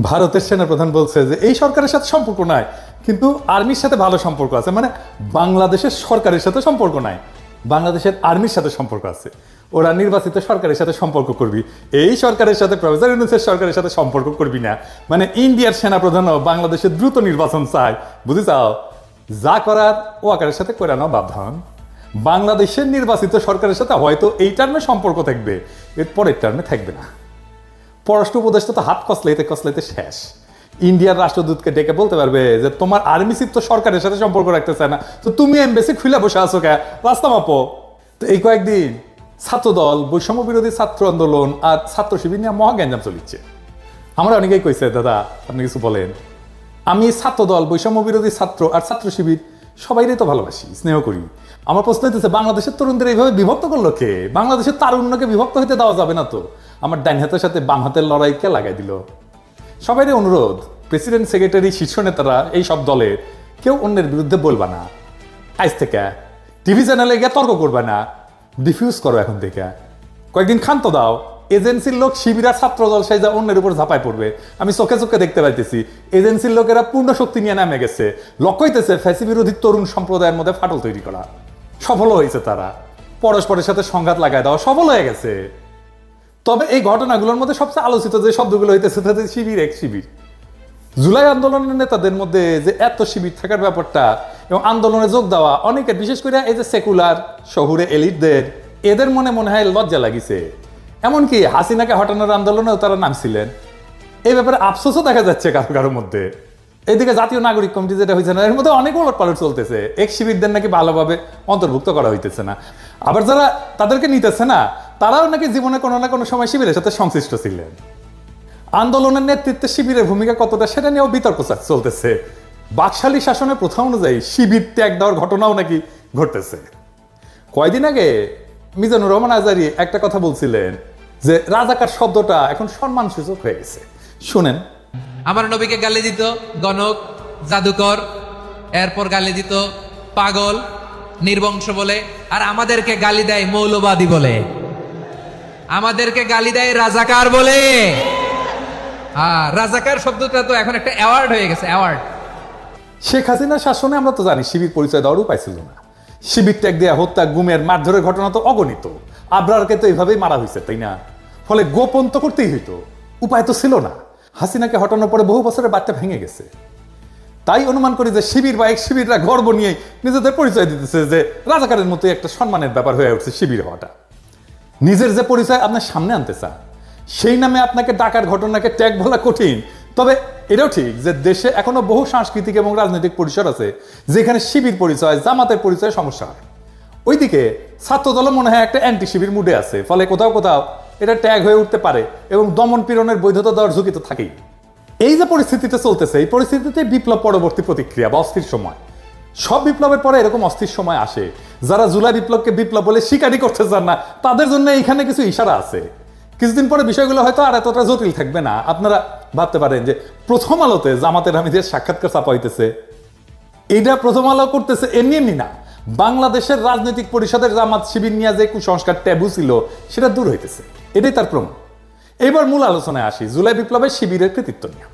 ভারতের সেনাপ্রধান বলছে যে এই সরকারের সাথে সম্পর্ক নাই, কিন্তু আর্মির সাথে ভালো সম্পর্ক আছে। মানে বাংলাদেশের সরকারের সাথে সম্পর্ক নাই, বাংলাদেশের আর্মির সাথে সম্পর্ক আছে। ওরা নির্বাচিত সরকারের সাথে সম্পর্ক করবি, এই সরকারের সাথে প্রফেসর ইউনূসের সরকারের সাথে সম্পর্ক করবি না। মানে ইন্ডিয়ার সেনাপ্রধানও বাংলাদেশের দ্রুত নির্বাচন চায়, বুঝে যাও। যা করার ও আকারের সাথে করে নাও বাবধান। বাংলাদেশের নির্বাচিত সরকারের সাথে হয়তো এই টার্মে সম্পর্ক থাকবে, এর পরের টার্মে থাকবে না। পররাষ্ট্র উপদেষ্টা তো হাত কসলাইতে কসলাইতে শেষ। ইন্ডিয়ার রাষ্ট্রদূতকে ডেকে বলতে পারবে যে তোমার আর্মি চিফ তো সরকারের সাথে সম্পর্ক রাখতে চায় না, তো তুমি এমবেসি খুলে বসে আছো কে, রাস্তা মাপো। তো এই কয়েকদিন ছাত্রদল, বৈষম্য বিরোধী ছাত্র আন্দোলন আর ছাত্র শিবির নিয়ে মহা গ্যাঞ্জাম চলিচ্ছে। আমরা অনেকেই কইছে দাদা আপনি কিছু বলেন। আমি ছাত্রদল, বৈষম্য বিরোধী ছাত্র আর ছাত্র শিবির সবাইরই তো ভালোবাসি, স্নেহ করি। আমার প্রশ্ন হইতেছে বাংলাদেশের তরুণদের এইভাবে বিভক্ত করলো কে? বাংলাদেশের তারুণ্যকে বিভক্ত হইতে দেওয়া যাবে না তো। আমার ডান হাতের সাথে বাম হাতের লড়াই কে লাগাই দিল? সবাইরই অনুরোধ, প্রেসিডেন্ট, সেক্রেটারি, শীর্ষ নেতারা এই সব দলের কেউ অন্যের বিরুদ্ধে বলবা না। আজ থেকে টিভি চ্যানেলে গিয়ে তর্ক করবে না, ডিফিউজ করো এখন থেকে। কয়েকদিন ক্ষান্ত দাও। এজেন্সির লোক শিবিরা ছাত্র দল সাইজা অন্যের উপর ঝাঁপায় পড়বে। আমি চোখে চোখে দেখতে পাইতেছি এজেন্সির লোকেরা পূর্ণ শক্তি নিয়ে নামে গেছে। লক্ষ্য হইতেছে ফ্যাসি বিরোধী তরুণ সম্প্রদায়ের মধ্যে ফাটল তৈরি করা। সফল হয়েছে তারা, পরস্পরের সাথে সংঘাত লাগায় দেওয়া সফল হয়ে গেছে। তবে এই ঘটনাগুলোর মধ্যে সবচেয়ে আলোচিত যে শব্দগুলো হইতেছে তাদের শিবির এক শিবির। জুলাই আন্দোলনের নেতাদের মধ্যে যে এত শিবির থাকার ব্যাপারটা এবং আন্দোলনে যোগ দেওয়া অনেকের, বিশেষ করে এই যে সেকুলার শহুরে এলিটদের, এদের মনে মনে হয় লজ্জা লাগিছে। এমনকি হাসিনাকে হটানোর আন্দোলনেও তারা নামছিলেন। এই ব্যাপারে আফসোসও দেখা যাচ্ছে কারো কারোর মধ্যে। এইদিকে জাতীয় নাগরিক কমিটি যেটা হয়েছে না, এর মধ্যে অনেক ওলটপালট চলতেছে। এক শিবিরদের নাকি ভালোভাবে অন্তর্ভুক্ত করা হইতেছে না। আবার যারা তাদেরকে নিতেছে না, তারাও নাকি জীবনে কোনো না কোনো সময় শিবিরের সাথে সংশ্লিষ্ট ছিলেন। আন্দোলনের নেতৃত্বে শিবিরের ভূমিকা কতটা সেটা নিয়েও বিতর্ক চলতেছে। বাকশালী শাসনের প্রথা অনুযায়ী শিবির ত্যাগ দেওয়ার ঘটনাও নাকি ঘটতেছে। কয়দিন আগে মিজানুর রহমান আজারি একটা কথা বলছিলেন যে রাজাকার শব্দটা এখন সম্মানসূচক হয়ে গেছে। শুনেন। আমার নবীকে গালি দিত গণক, জাদুকর, এরপর গালি দিত পাগল, নির্বংশ বলে, আর আমাদেরকে গালি দেয় মৌলবাদী বলে, আমাদেরকে গালি দেয় রাজাকার বলে। রাজাকার শব্দটা তো এখন একটা অ্যাওয়ার্ড হয়ে গেছে, অ্যাওয়ার্ড। শেখ হাসিনার শাসনে আমরা তো জানি শিবির পরিচয় দেওয়ার উপায় ছিল না। শিবির ত্যাগ দেয়া, হত্যা, গুমের, মারধরের ঘটনা তো অগণিত। আবরারকে তো এইভাবেই মারা হয়েছে, তাই না? ফলে গোপন তো করতেই হইতো, উপায় তো ছিল না। হাসিনাকে হটানোর পরে বহু বছরের বাচ্চা ভেঙে গেছে। তাই অনুমান করি যে শিবির বা এক শিবিররা গর্ব নিয়ে নিজেদের পরিচয় দিতেছে যে রাজাকারের মতোই একটা সম্মানের ব্যাপার হয়ে উঠছে শিবির হওয়াটা। নিজের যে পরিচয় আপনার সামনে আনতে চান, সেই নামে আপনাকে ডাকার ঘটনাকে ট্যাগ বলা কঠিন। তবে এটাও ঠিক যে দেশে এখনো বহু সাংস্কৃতিক এবং রাজনৈতিক পরিসর আছে যেখানে শিবির পরিচয়, জামাতের পরিচয় সমস্যা হয়। ওইদিকে ছাত্রদল মনে হয় একটা অ্যান্টি শিবির মুডে আছে, ফলে কোথাও কোথাও এটা ট্যাগ হয়ে উঠতে পারে এবং দমন পীড়নের বৈধতা দেওয়ার ঝুঁকি তো থাকেই। এই যে পরিস্থিতিতে চলতেছে, এই পরিস্থিতিতে বিপ্লব পরবর্তী প্রতিক্রিয়া বা অস্থির সময়। সব বিপ্লবের পরে এরকম অস্থির সময় আসে। যারা জুলাই বিপ্লবকে বিপ্লব বলে স্বীকারই করতে চান না, তাদের জন্য এইখানে কিছু ইশারা আছে। কিছুদিন পরে বিষয়গুলো হয়তো আর এতটা জটিল থাকবে না। আপনারা ভাবতে পারেন যে প্রথম আলোতে জামাতের আমিদের সাক্ষাৎকার ছাপা হইতেছে, এইটা প্রথম আলো করতেছে এমনি এমনি না। বাংলাদেশের রাজনৈতিক পরিষদের জামাত শিবির নিয়ে যে কুসংস্কার ট্যাবু ছিল সেটা দূর হইতেছে, এটাই তার প্রমাণ। এবার মূল আলোচনায় আসি, জুলাই বিপ্লবের শিবিরের কৃতিত্ব নিয়ে।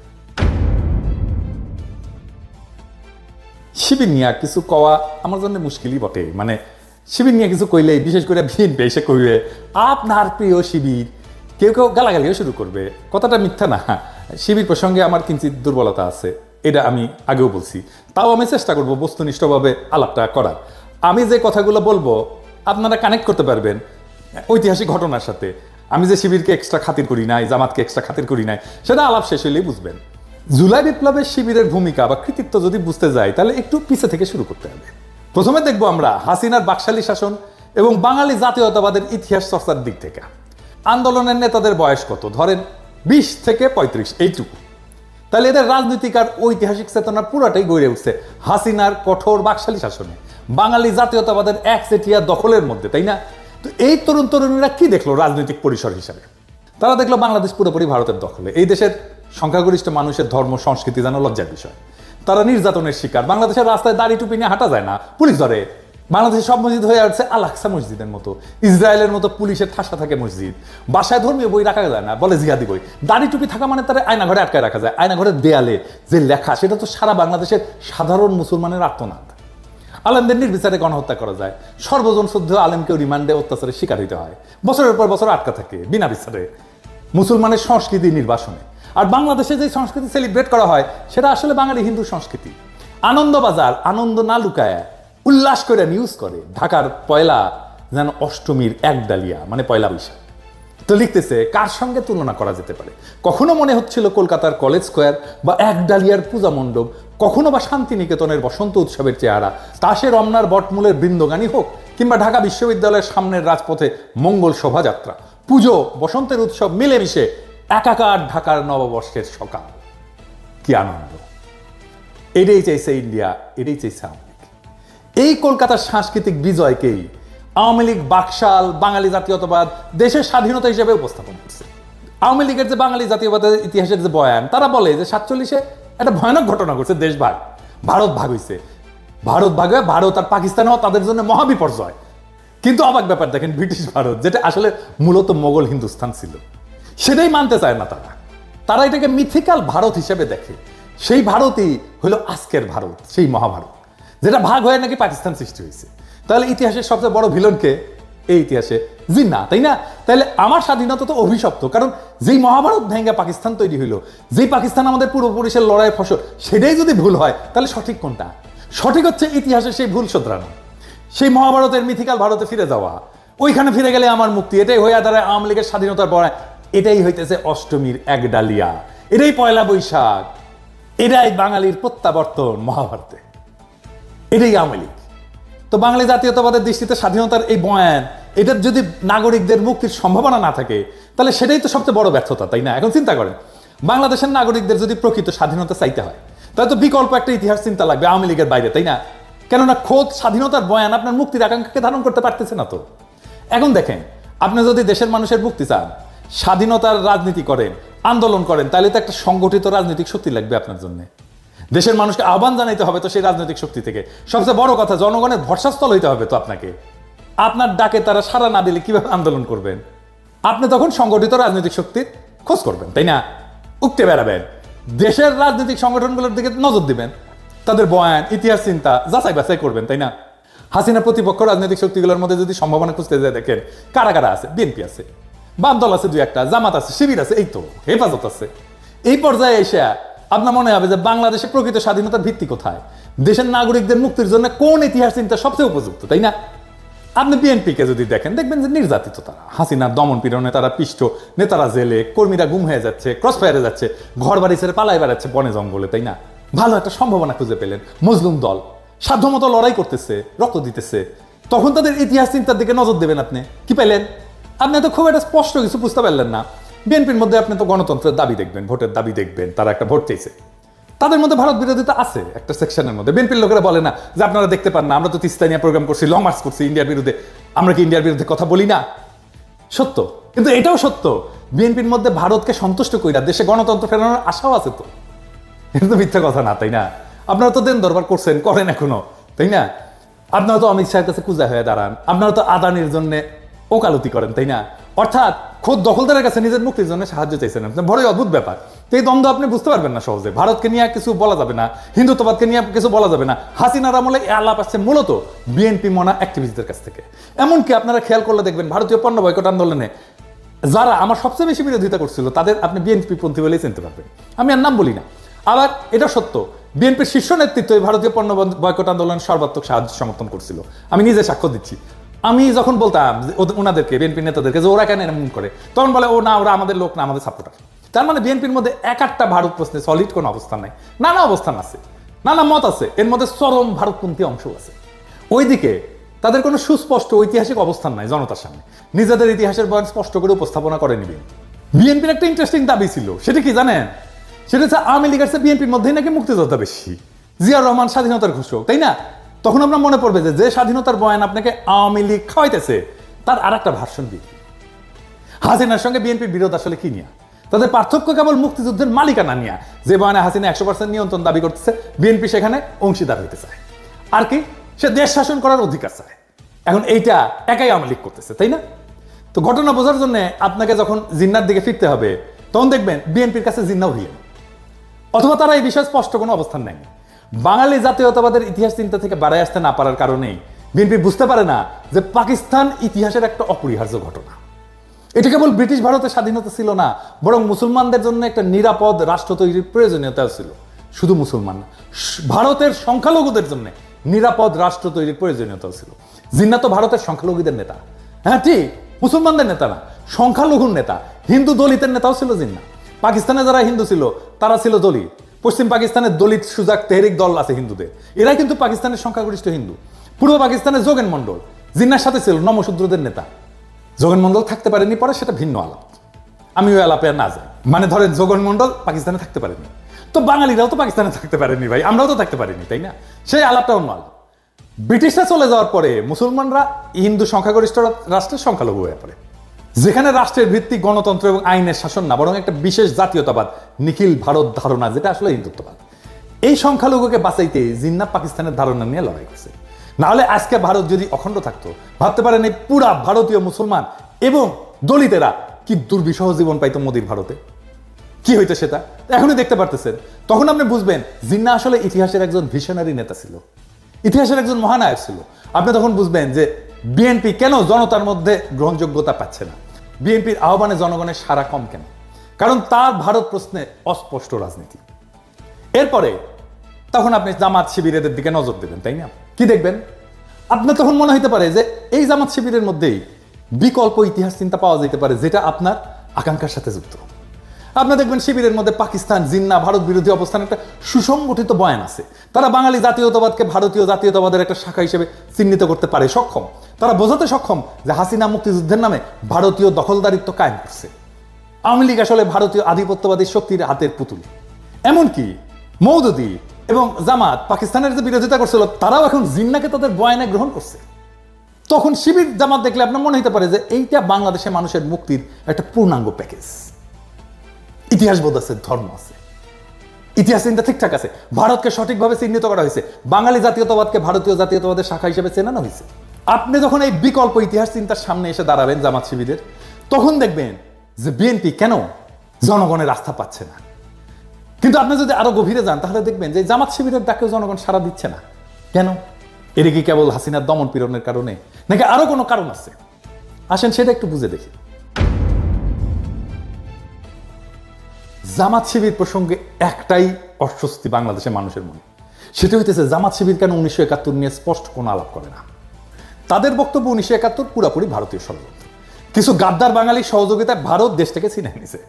শিবির নিয়ে কিছু কওয়া আমার জন্য মুশকিলই বটে। মানে শিবির নিয়ে কিছু কইলে, বিশেষ করে বিএনপি এসে কইবে আপনার প্রিয় শিবির, কেউ কেউ গালাগালিও শুরু করবে। কথাটা মিথ্যা না, শিবির প্রসঙ্গে আমার কিঞ্চিত দুর্বলতা আছে, এটা আমি আগেও বলছি। তাও আমি চেষ্টা করব বস্তুনিষ্ঠভাবে আলাপটা করার। আমি যে কথাগুলো বলবো আপনারা কানেক্ট করতে পারবেন ঐতিহাসিক ঘটনার সাথে। আমি যে শিবিরকে এক্সট্রা খাতির করি নাই, জামাতকে এক্সট্রা খাতির করি নাই, সেটা আলাপ শেষ হলেই বুঝবেন। জুলাই বিপ্লবের শিবিরের ভূমিকা বা কৃতিত্ব যদি বুঝতে যাই তাহলে একটু পিছে থেকে শুরু করতে হবে। প্রথমে দেখবো আমরা হাসিনার বাকশালী শাসন এবং বাঙালি জাতীয়তাবাদের ইতিহাস চর্চার দিক থেকে। আন্দোলনের নেতাদের বয়স কত? ধরেন 20 থেকে 35, এইটুকু। তাহলে এদের রাজনৈতিক আর ঐতিহাসিক চেতনা পুরাটাই গড়ে উঠছে হাসিনার কঠোর বাকশালী শাসনে, বাঙালি জাতীয়তাবাদের একচেটিয়া দখলের মধ্যে, তাই না? তো এই তরুণ তরুণীরা কি দেখলো রাজনৈতিক পরিসর হিসাবে? তারা দেখলো বাংলাদেশ পুরোপুরি ভারতের দখলে। এই দেশের সংখ্যাগরিষ্ঠ মানুষের ধর্ম সংস্কৃতি যেন লজ্জার বিষয়। তারা নির্যাতনের শিকার। বাংলাদেশের রাস্তায় দাড়ি টুপি নিয়ে হাঁটা যায় না, পুলিশ ধরে। বাংলাদেশের সব মসজিদ হয়ে উঠছে আল আকসা মসজিদের মতো, ইসরায়েলের মতো পুলিশের ঠাসা থাকে মসজিদ। বাসায় ধর্মীয় বই রাখা যায় না, বলে জিহাদি বই। দাড়ি টুপি থাকা মানে তারা আয়নাঘরে আটকায় রাখা যায়। আয়নাঘরের দেয়ালে যে লেখা, সেটা তো সারা বাংলাদেশের সাধারণ মুসলমানের আত্মনাদ। আলেমদের নির্বিচারে গণহত্যা করা যায়, সর্বজন শুদ্ধ আলেমকেও রিমান্ডে অত্যাচারের শিকার হইতে হয়, বছরের পর বছর আটকা থাকে বিনা বিচারে মুসলমানের সংস্কৃতি নির্বাসনে। আর বাংলাদেশে যে সংস্কৃতি সেলিব্রেট করা হয়, সেটা আসলে বাঙালি হিন্দু সংস্কৃতি। আনন্দবাজার আনন্দ না লুকায় উল্লাস করে নিউজ করে ঢাকার পয়লা যেন অষ্টমীর এক ডালিয়া, মানে পয়লা বৈশাখ। তো লিখতেছে কার সঙ্গে তুলনা করা যেতে পারে। কখনো মনে হচ্ছিল কলকাতার কলেজ স্কোয়ার বা এক ডালিয়ার পূজা মণ্ডপ, কখনো বা শান্তিনিকেতনের বসন্ত উৎসবের চেহারা, তাসের রমনার বটমূলের বৃন্দগানী হোক, কিংবা ঢাকা বিশ্ববিদ্যালয়ের সামনের রাজপথে মঙ্গল শোভাযাত্রা, পুজো বসন্তের উৎসব মিলেমিশে একাকার ঢাকার নববর্ষের সকাল। কি আনন্দ! এটাই চাইছে ইন্ডিয়া, এটাই চাইছে আওয়ামী লীগ। এই কলকাতার সাংস্কৃতিক বিজয়কেই আওয়ামী লীগ বাকশাল বাঙালি জাতীয়তাবাদ দেশের স্বাধীনতা হিসেবে উপস্থাপন করছে। আওয়ামী লীগের যে বাঙালি জাতীয়বাদের ইতিহাসের যে বয়ান, তারা বলে যে 47-এ একটা ভয়ানক ঘটনা ঘটছে, দেশ ভাগ, ভারত ভাগ হয়েছে। ভারত ভাগ হয়ে ভারত আর পাকিস্তান হওয়া তাদের জন্য মহাবিপর্যয়। কিন্তু অবাক ব্যাপার দেখেন, ব্রিটিশ ভারত, যেটা আসলে মূলত মোগল হিন্দুস্তান ছিল, সেটাই মানতে চায় না তারা। তারা এটাকে মিথিক্যাল ভারত হিসেবে দেখে। সেই ভারতই হলো আজকের ভারত, সেই মহাভারত, যেটা ভাগ হয়ে নাকি পাকিস্তান সৃষ্টি হয়েছে। তাহলে ইতিহাসের সবচেয়ে বড় ভিলনকে এই ইতিহাসে জিন্নাহ, তাই না? তাহলে আমার স্বাধীনতা তো অভিশপ্ত, কারণ যেই মহাভারত ভেঙে পাকিস্তান তৈরি হইলো, যেই পাকিস্তান আমাদের পূর্বপুরুষের লড়াইয়ের ফসল, সেটাই যদি ভুল হয়, তাহলে সঠিক কোনটা? সঠিক হচ্ছে ইতিহাসে সেই ভুল শোধরানো, সেই মহাভারতের মিথিক্যাল ভারতে ফিরে যাওয়া। ওইখানে ফিরে গেলে আমার মুক্তি। এটাই হয়ে দাঁড়ায় আওয়ামী লীগের স্বাধীনতার বড়। এটাই হইতেছে অষ্টমীর এক ডালিয়া, এটাই পয়লা বৈশাখ, এটাই বাঙালির প্রত্যাবর্তন মহাভারতে, এটাই আওয়ামী লীগ। তো বাঙালি জাতীয়তাবাদের দৃষ্টিতে স্বাধীনতার এই বয়ান, এটার যদি নাগরিকদের মুক্তির সম্ভাবনা না থাকে, তাহলে সেটাই তো সবচেয়ে বড় ব্যর্থতা, তাই না? এখন চিন্তা করেন, বাংলাদেশের নাগরিকদের যদি প্রকৃত স্বাধীনতা চাইতে হয়, তাহলে তো বিকল্প একটা ইতিহাস চিন্তা লাগবে আওয়ামী লীগের বাইরে, তাই না? কেননা খোদ স্বাধীনতার বয়ান আপনার মুক্তির আকাঙ্ক্ষাকে ধারণ করতে পারতেছে না। তো এখন দেখেন, আপনি যদি দেশের মানুষের মুক্তি চান, স্বাধীনতার রাজনীতি করেন, আন্দোলন করেন, তাহলে তো একটা সংগঠিত রাজনৈতিক শক্তি লাগবে আপনার জন্য। দেশের মানুষকে আহ্বান জানাইতে হবে তো সেই রাজনৈতিক শক্তি থেকে। সবচেয়ে বড় কথা, জনগণের ভরসাস্থল হইতে হবে তো আপনাকে। আপনার ডাকে তারা সাড়া না দিলে কিভাবে আন্দোলন করবেন? আপনি তখন সংগঠিত রাজনৈতিক শক্তির খোঁজ করবেন, তাই না? উঠতে বেড়াবেন, দেশের রাজনৈতিক সংগঠনগুলোর দিকে নজর দিবেন, তাদের বয়ান, ইতিহাস চিন্তা যাচাই বাছাই করবেন, তাই না? হাসিনা প্রতিপক্ষ রাজনৈতিক শক্তিগুলোর মধ্যে যদি সম্ভাবনা খুঁজতে যায়, দেখেন কারা কারা আছে। বিএনপি আছে, বাম দল আছে দুই একটা, জামাত আছে, শিবির আছে, এই তো হেফাজত আছে। এই পর্যায়ে এসে আপনার মনে হবে যে বাংলাদেশে প্রকৃত স্বাধীনতার ভিত্তি কোথায়, দেশের নাগরিকদের মুক্তির জন্য কোন ইতিহাস চিন্তা সবচেয়ে উপযুক্ত, তাই না? আপনি বিএনপিকে যদি দেখেন, দেখবেন যে নির্যাতিত তারা, হাসিনার দমন পীড়নে তারা পিষ্ট, নেতারা জেলে, কর্মীরা গুম হয়ে যাচ্ছে, ক্রসফায়ারে যাচ্ছে, ঘর বাড়ি ছেড়ে পালাই বেড়াচ্ছে বনে জঙ্গলে, তাই না? ভালো একটা সম্ভাবনা খুঁজে পেলেন, মজলুম দল সাধ্যমতো লড়াই করতেছে, রক্ত দিতেছে, তখন তাদের ইতিহাস চিন্তার দিকে নজর দেবেন। আপনি কি পেলেন? আপনি তো খুব একটা স্পষ্ট কিছু বুঝতে পারলেন না। বিএনপির মধ্যে আপনি তো গণতন্ত্রের দাবি দেখবেন, ভোটের দাবি দেখবেন, তারা একটা ভোট চাইছে, তাদের মধ্যে ভারত বিরোধিতা আছে একটা সেকশনের মধ্যে। বিএনপির লোকেরা বলে না যে আপনারা দেখতে পান না, আমরা তো তিস্তা নিয়ে প্রোগ্রাম করছি, লং মার্চ করছি ইন্ডিয়ার বিরুদ্ধে, আমরা কি ইন্ডিয়ার বিরুদ্ধে কথা বলি না? সত্য, কিন্তু এটাও সত্য, বিএনপির মধ্যে ভারতকে সন্তুষ্ট কইরা দেশে গণতন্ত্র ফেরানোর আশাও আছে। তো এটা তো মিথ্যা কথা না, তাই না? আপনারা তো দেন দরবার করছেন, করেন এখনো, তাই না? আপনারা তো অমিত শাহের কাছে কুজা হয়ে দাঁড়ান, আপনারা তো আদানির জন্য ওকালতি করেন, তাই না? অর্থাৎ খোদ দখলদারের কাছে নিজের মুক্তির জন্য সাহায্য চাইছেন। বড়ই অদ্ভুত ব্যাপার। তো এই দ্বন্দ্ব আপনি বুঝতে পারবেন না সহজে। ভারতকে নিয়ে কিছু বলা যাবে না, হিন্দুত্ববাদকে নিয়ে কিছু বলা যাবে না। হাসিনার আমলে এই আলাপ আসছে মূলত বিএনপি মনা অ্যাক্টিভিস্টদের কাছ থেকে। এমনকি আপনারা খেয়াল করলে দেখবেন, ভারতীয় পণ্য বয়কট আন্দোলনে যারা আমার সবচেয়ে বেশি বিরোধিতা করছিল, তাদের আপনি বিএনপি পন্থী বলেই চিনতে পারবেন। আমি আর নাম বলি না। আবার এটা সত্য, বিএনপির শীর্ষ নেতৃত্ব এই ভারতীয় পণ্য বয়কট আন্দোলন সর্বাত্মক সাহায্য সমর্থন করছিল। আমি নিজে সাক্ষ্য দিচ্ছি। আমি যখন বলতাম ওনাদেরকে, বিএনপি নেতাদেরকে, যে ওরা কেন এমন করে, তখন বলে ও না, ওরা আমাদের লোক না, আমাদের সাপোর্টার। তার মানে বিএনপির মধ্যে এক একটা ভারত প্রশ্নে সলিড কোনো অবস্থান নাই, নানা অবস্থান আছে, নানা মত আছে, এর মধ্যে চরম ভারতপন্থী অংশ আছে। ওইদিকে তাদের কোনো সুস্পষ্ট ঐতিহাসিক অবস্থান নাই জনতার সামনে, নিজেদের ইতিহাসের বয়ান স্পষ্ট করে উপস্থাপনা করেনি বিএনপি। বিএনপির একটা ইন্টারেস্টিং দাবি ছিল, সেটা কি জানেন? সেটা হচ্ছে আওয়ামী লীগের চেয়ে বিএনপির মধ্যেই নাকি মুক্তিযোদ্ধা বেশি, জিয়াউর রহমান স্বাধীনতার ঘোষক, তাই না? তখন আপনার মনে পড়বে যে স্বাধীনতার বয়ান আপনাকে আওয়ামী লীগ খাওয়াইতেছে, তার আর একটা ভার্সন বিএনপি। হাসিনার সঙ্গে বিএনপির বিরোধ আসলে কি নিয়ে? তাদের পার্থক্য কেবল মুক্তিযুদ্ধের মালিকানা নিয়ে। যে বয়ানে হাসিনা 100% নিয়ন্ত্রণ দাবি করতেছে, বিএনপি সেখানে অংশীদার হইতে চায়। আর কি সে দেশ শাসন করার অধিকার চায়। এখন এইটা একাই আওয়ামী লীগ করতেছে, তাই না? তো ঘটনা বোঝার জন্য আপনাকে যখন জিন্নার দিকে ফিরতে হবে, তখন দেখবেন বিএনপির কাছে জিন্নাও হিয়ে, অথবা তারা এই বিষয়ে স্পষ্ট কোনো অবস্থান নেয়নি। বাঙালি জাতীয়তাবাদের ইতিহাস চিন্তা থেকে বাড়ায় আসতে না পারার কারণেই বিএনপি বুঝতে পারে না যে পাকিস্তান ইতিহাসের একটা অপরিহার্য ঘটনা। এটা কেবল ব্রিটিশ ভারতের স্বাধীনতা ছিল না, বরং মুসলমানদের জন্য একটা নিরাপদ রাষ্ট্র তৈরির প্রয়োজনীয়তা ছিল। শুধু মুসলমান না, ভারতের সংখ্যালঘুদের জন্য নিরাপদ রাষ্ট্র তৈরির প্রয়োজনীয়তা ছিল। জিন্নাহ তো ভারতের সংখ্যালঘুদের নেতা, হ্যাঁ ঠিক, মুসলমানদের নেতা না, সংখ্যালঘুর নেতা, হিন্দু দলিতের নেতাও ছিল জিন্নাহ। পাকিস্তানে যারা হিন্দু ছিল তারা ছিল দলিত। পশ্চিম পাকিস্তানের দলিত সুজাক তেহরিক দল আছে হিন্দুদের, এরাই কিন্তু পাকিস্তানের সংখ্যাগরিষ্ঠ হিন্দু। পূর্ব পাকিস্তানের যোগেন মন্ডল জিন্নাহর সাথে ছিল নমশূদ্রদের নেতা। যোগেন মন্ডল থাকতে পারেনি পরে, সেটা ভিন্ন আলাপ, আমি ওই আলাপে আর না যাই। মানে ধরেন যোগেন মন্ডল পাকিস্তানে থাকতে পারেনি, তো বাঙালিরাও তো পাকিস্তানে থাকতে পারেনি ভাই, আমরাও তো থাকতে পারিনি, তাই না? সেই আলাপটা অন্য আলাপ। ব্রিটিশরা চলে যাওয়ার পরে মুসলমানরা হিন্দু সংখ্যাগরিষ্ঠ রাষ্ট্রের সংখ্যালঘু হয়ে পড়ে, যেখানে রাষ্ট্রের ভিত্তি গণতন্ত্র এবং আইনের শাসন না, বরং একটা বিশেষ জাতীয়তাবাদ, নিখিল ভারত ধারণা, যেটা আসলে হিন্দুত্ববাদ। এই সংখ্যালঘুকে বাঁচাইতে জিন্নাহ পাকিস্তানের ধারণা নিয়ে লড়াই করছে। নাহলে আজকে ভারত যদি অখণ্ড থাকতো, ভাবতে পারেন এই পুরা ভারতীয় মুসলমান এবং দলিতেরা কি দুর্বিষহ জীবন পাইতো মোদির ভারতে, কি হইতো সেটা এখনই দেখতে পারতেছেন। তখন আপনি বুঝবেন জিন্নাহ আসলে ইতিহাসের একজন ভিশনারি নেতা ছিল, ইতিহাসের একজন মহানায়ক ছিল। আপনি তখন বুঝবেন যে বিএনপি কেন জনতার মধ্যে গ্রহণযোগ্যতা পাচ্ছে না, বিএনপির আহ্বানে জনগণের সাড়া কম কেন, কারণ তার ভারত প্রশ্নে অস্পষ্ট রাজনীতি। এরপরে তখন আপনি জামাত শিবিরের দিকে নজর দেবেন, তাই না? কি দেখবেন? আপনার তখন মনে হতে পারে যে এই জামাত শিবিরের মধ্যেই বিকল্প ইতিহাস চিন্তা পাওয়া যেতে পারে, যেটা আপনার আকাঙ্ক্ষার সাথে যুক্ত। আপনি দেখবেন শিবিরের মধ্যে পাকিস্তান, জিন্নাহ, ভারত বিরোধী অবস্থান একটা সুসংগঠিত বয়ান আছে। তারা বাঙালি জাতীয়তাবাদকে ভারতীয় জাতীয়তাবাদের একটা শাখা হিসেবে চিহ্নিত করতে পারে সক্ষম। তারা বোঝাতে সক্ষম যে হাসিনা মুক্তিযুদ্ধের নামে ভারতীয় দখলদারিত্ব কায়েম করছে। আওয়ামী লীগ আসলে ভারতীয় আধিপত্যবাদী শক্তির হাতের পুতুল। এমনকি মওদুদি এবং জামাত পাকিস্তানের যে বিরোধিতা করছিল, তারাও এখন জিন্নাহকে তাদের বয়ানে গ্রহণ করছে। তখন শিবির জামাত দেখলে আপনার মনে হতে পারে যে এইটা বাংলাদেশের মানুষের মুক্তির একটা পূর্ণাঙ্গ প্যাকেজ। ইতিহাস বোধ আছে, ধর্ম আছে, ইতিহাস চিন্তা ঠিকঠাক আছে, ভারতকে সঠিকভাবে চিহ্নিত করা হয়েছে, বাঙালি জাতীয়তাবাদকে ভারতীয় জাতীয়তাবাদের শাখা হিসেবে চেনানো হয়েছে। আপনি যখন এই বিকল্প ইতিহাস চিন্তার সামনে এসে দাঁড়াবেন জামাত শিবিরের, তখন দেখবেন যে বিএনপি কেন জনগণের আস্থা পাচ্ছে না। কিন্তু আপনি যদি আরো গভীরে যান, তাহলে দেখবেন যে জামাত শিবিরের ডাকেও জনগণ সাড়া দিচ্ছে না। কেন? এটা কি কেবল হাসিনার দমন পীড়নের কারণে, নাকি আরো কোনো কারণ আছে? আসেন সেটা একটু বুঝে দেখি। জামাত শিবির প্রসঙ্গে একটাই অস্বস্তি বাংলাদেশের মানুষের মনে, সেটা হইতেছে জামাত শিবির কেন 1971 নিয়ে স্পষ্ট কোনো আলাপ করে না। তাদের বক্তব্য 1971 পুরাপুরি ভারতীয় ষড়যন্ত্র, কিছু গাদ্দার বাঙালির সহযোগিতায় ভারত দেশ থেকে ছিনিয়ে নিছে।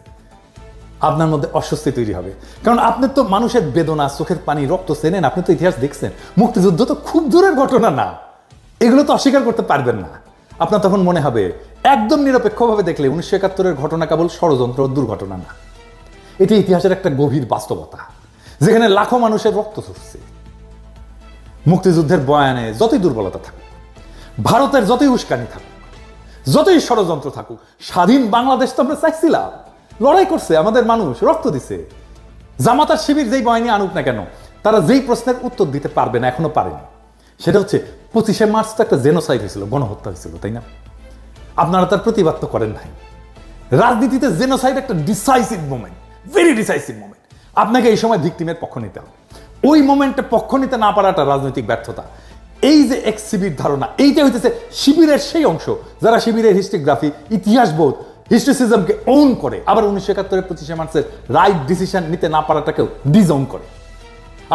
আপনার মধ্যে অস্বস্তি তৈরি হবে, কারণ আপনি তো মানুষের বেদনা, চোখের পানি, রক্ত চেনেন, আপনি তো ইতিহাস দেখছেন। মুক্তিযুদ্ধ তো খুব দূরের ঘটনা না, এগুলো তো অস্বীকার করতে পারবেন না। আপনার তখন মনে হবে একদম নিরপেক্ষভাবে দেখলে 1971 ঘটনা কেবল ষড়যন্ত্র, দুর্ঘটনা না, এটি ইতিহাসের একটা গভীর বাস্তবতা, যেখানে লাখো মানুষের রক্ত ঝরছে। মুক্তিযুদ্ধের বয়ানে যতই দুর্বলতা থাকুক, ভারতের যতই উস্কানি থাকুক, যতই ষড়যন্ত্র থাকুক, স্বাধীন বাংলাদেশ তো আমরা চাইছিলাম, লড়াই করছে আমাদের মানুষ, রক্ত দিছে। জামাত আর শিবির যেই বয়ানি আনুক না কেন, তারা যেই প্রশ্নের উত্তর দিতে পারবে না, এখনো পারেনি, সেটা হচ্ছে 25শে মার্চ তো একটা জেনোসাইড হয়েছিল, গণহত্যা হয়েছিল, তাই না? আপনারা তার প্রতিবাদ তো করেন নাই। রাজনীতিতে জেনোসাইড একটা decisive moment, very decisive moment. আপনাকে এই সময় ভিকটিমের পক্ষ নিতে হবে। ওই মোমেন্টে পক্ষ নিতে না পারাটা রাজনৈতিক ব্যর্থতা। এই যে এক্স শিবির ধারণা, এইটা হইতেছে শিবিরের সেই অংশ যারা শিবিরের হিস্ট্রিগ্রাফি, ইতিহাস বোধ, হিস্ট্রিসিজমকে ওন করে, আবার 1971 25শে মার্চের রাইট ডিসিশন নিতে না পারাটাকেও ডিজওন করে।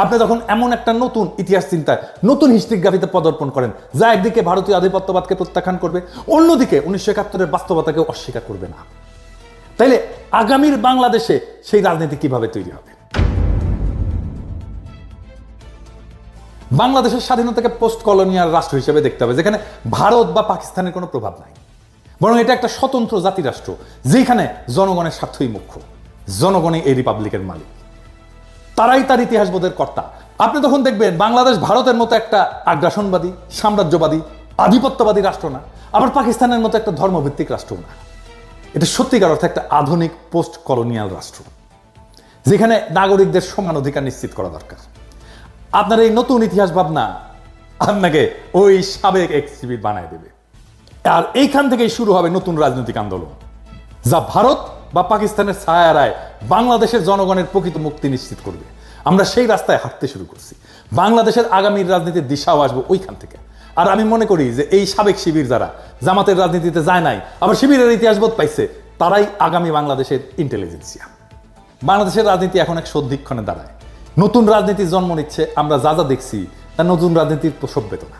আপনি যখন এমন একটা নতুন ইতিহাস চিন্তায়, নতুন হিস্ট্রিগ্রাফিতে পদার্পণ করেন, যা একদিকে ভারতীয় আধিপত্যবাদকে প্রত্যাখ্যান করবে, অন্যদিকে 1971 বাস্তবতাকে অস্বীকার করবে না, তাইলে আগামীর বাংলাদেশে সেই রাজনীতি কিভাবে তৈরি হবে? বাংলাদেশের স্বাধীনতাকে পোস্ট কলোনিয়াল রাষ্ট্র হিসেবে দেখতে হবে, যেখানে ভারত বা পাকিস্তানের কোনো প্রভাব নাই, বরং এটা একটা স্বতন্ত্র জাতিরাষ্ট্র, যেখানে জনগণের স্বার্থই মুখ্য, জনগণই এই রিপাবলিকের মালিক, তারাই তার ইতিহাস বোধের কর্তা। আপনি তখন দেখবেন বাংলাদেশ ভারতের মতো একটা আগ্রাসনবাদী, সাম্রাজ্যবাদী, আধিপত্যবাদী রাষ্ট্র না, আবার পাকিস্তানের মতো একটা ধর্মভিত্তিক রাষ্ট্র না। এটা সত্যিকার অর্থে একটা আধুনিক পোস্ট কলোনিয়াল রাষ্ট্র, যেখানে নাগরিকদের সমান অধিকার নিশ্চিত করা দরকার। আপনার এই নতুন ইতিহাস ভাবনা আপনাকে ওই সাবেক এক্সিবিট বানায় দেবে। আর এইখান থেকেই শুরু হবে নতুন রাজনৈতিক আন্দোলন, যা ভারত বা পাকিস্তানের ছায়ারায় বাংলাদেশের জনগণের প্রকৃত মুক্তি নিশ্চিত করবে। আমরা সেই রাস্তায় হাঁটতে শুরু করছি। বাংলাদেশের আগামীর রাজনীতির দিশাও আসবে ওইখান থেকে। আর আমি মনে করি যে এই সাবেক শিবির যারা জামাতের রাজনীতিতে যায় নাই, আবার শিবিরের ইতিহাস বোধ পাইছে, তারাই আগামী বাংলাদেশের ইন্টেলিজেন্সিয়া। বাংলাদেশের রাজনীতি এখন এক সন্ধিক্ষণে দাঁড়ায়। নতুন রাজনীতির জন্ম নিচ্ছে। আমরা যা যা দেখছি তা নতুন রাজনীতির প্রসব বেদনা।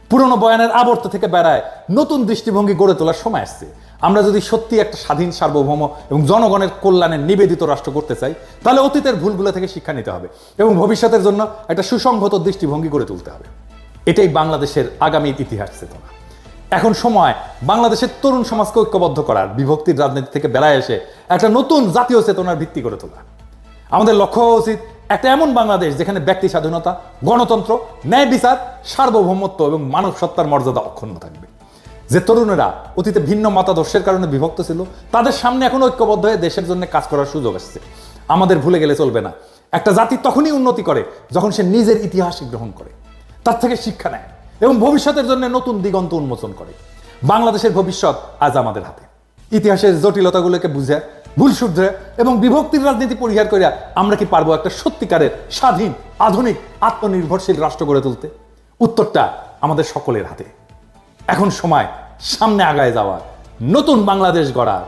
পুরনো বয়ানের আবর্ত থেকে বেড়ায় নতুন দৃষ্টিভঙ্গি গড়ে তোলার সময় আসছে। আমরা যদি সত্যি একটা স্বাধীন, সার্বভৌম এবং জনগণের কল্যাণে নিবেদিত রাষ্ট্র করতে চাই, তাহলে অতীতের ভুলগুলো থেকে শিক্ষা নিতে হবে এবং ভবিষ্যতের জন্য একটা সুসংহত দৃষ্টিভঙ্গি গড়ে তুলতে হবে। এটাই বাংলাদেশের আগামীর ইতিহাস চেতনা। এখন সময় বাংলাদেশের তরুণ সমাজকে ঐক্যবদ্ধ করার, বিভক্তির রাজনীতি থেকে বেড়ায় এসে একটা নতুন জাতীয় চেতনার ভিত্তি গড়ে তোলা। আমাদের লক্ষ্য হওয়া উচিত একটা এমন বাংলাদেশ যেখানে ব্যক্তি স্বাধীনতা, গণতন্ত্র, ন্যায় বিচার, সার্বভৌমত্ব এবং মানব সত্তার মর্যাদা অক্ষুণ্ণ থাকবে। যে তরুণেরা অতীতে ভিন্ন মতাদর্শের কারণে বিভক্ত ছিল, তাদের সামনে এখন ঐক্যবদ্ধ হয়ে দেশের জন্য কাজ করার সুযোগ আসছে। আমাদের ভুলে গেলে চলবে না। একটা জাতি তখনই উন্নতি করে যখন সে নিজের ইতিহাস গ্রহণ করে, তার থেকে শিক্ষা নেয় এবং ভবিষ্যতের জন্য নতুন দিগন্ত উন্মোচন করে। বাংলাদেশের ভবিষ্যৎ আজ আমাদের হাতে। ইতিহাসের জটিলতাগুলোকে বুঝে, ভুল শুধরে এবং বিভক্তির রাজনীতি পরিহার করে আমরা কি পারবো একটা সত্যিকারের স্বাধীন, আধুনিক, আত্মনির্ভরশীল রাষ্ট্র গড়ে তুলতে? উত্তরটা আমাদের সকলের হাতে। এখন সময় সামনে আগায় যাওয়ার, নতুন বাংলাদেশ গড়ার,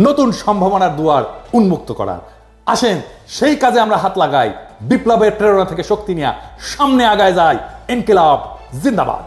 নতুন সম্ভাবনার দুয়ার উন্মুক্ত করার। আসেন সেই কাজে আমরা হাত লাগাই। বিপ্লবের প্রেরণা থেকে শক্তি নিয়ে সামনে আগায় যায়। ইনকিলাব জিন্দাবাদ।